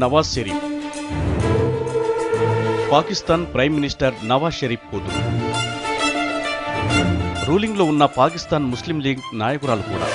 Nawaz Sharif. Pakistan prime minister Nawaz Sharif కూతురు. రూలింగ్లో ఉన్న పాకిస్తాన్ ముస్లిం league నాయకురాలు కూడా.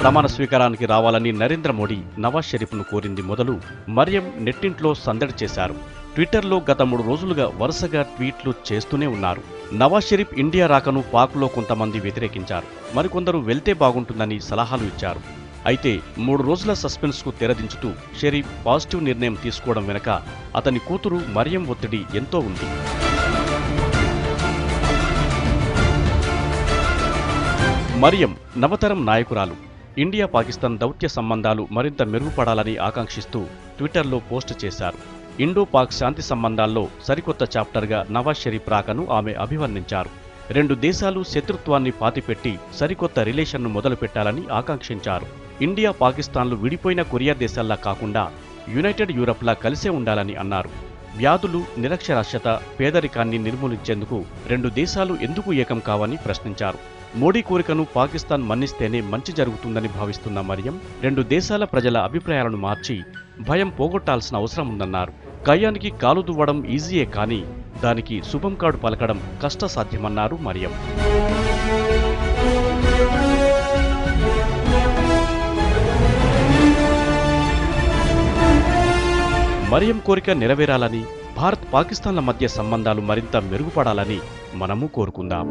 ప్రమాణ స్వీకారానికి రావాలని నరేంద్ర మోడీ నవాజ్ షరీఫ్ను కోరింది మొదలు మరియం నెట్టింట్లో సందడి చేశారు. ట్విట్టర్లో గత 3 రోజులుగా వరుసగా ట్వీట్లు చేస్తూనే ఉన్నారు. నవాజ్ షరీఫ్ ఇండియా రాకను పాక్లో కొంతమంది వ్యతిరేకించారు. మరికొందరు వెళ్తే బాగుంటుందని సలహాలు ఇచ్చారు. అయితే 3 రోజుల సస్పెన్స్కు తెరదించుతూ షరీఫ్ పాజిటివ్ నిర్ణయం తీసుకోవడం వెనుక అతని కూతురు మరియం ఒత్తిడి ఎంతో ఉంది. మరియం నవతరం నాయకురాలు. ఇండియా పాకిస్తాన్ దౌత్య సంబంధాలు మరింత మెరుగుపడాలని ఆకాంక్షిస్తూ ట్విట్టర్లో పోస్ట్ చేశారు. ఇండో పాక్ శాంతి సంబంధాల్లో సరికొత్త చాప్టర్గా నవాజ్ షరీఫ్ రాకను ఆమె అభివర్ణించారు. 2 దేశాలు శత్రుత్వాన్ని పాతిపెట్టి సరికొత్త రిలేషన్ను మొదలుపెట్టాలని ఆకాంక్షించారు. ఇండియా పాకిస్తాన్లు విడిపోయిన కొరియా దేశాల్లా కాకుండా యునైటెడ్ యూరప్లా కలిసే ఉండాలని అన్నారు. వ్యాధులు, నిరక్షరాస్యత, పేదరికాన్ని నిర్మూలించేందుకు 2 దేశాలు ఎందుకు ఏకం కావని ప్రశ్నించారు. మోడీ కోరికను పాకిస్తాన్ మన్నిస్తేనే మంచి జరుగుతుందని భావిస్తున్న మరియం 2 దేశాల ప్రజల అభిప్రాయాలను మార్చి భయం పోగొట్టాల్సిన అవసరం ఉందన్నారు. కయ్యానికి కాలు దువ్వడం ఈజీయే కానీ దానికి శుభం కాడు పలకడం కష్టసాధ్యమన్నారు మరియం. మరియం కోరిక నెరవేరాలని, భారత్ పాకిస్తాన్ల మధ్య సంబంధాలు మరింత మెరుగుపడాలని మనము కోరుకుందాం.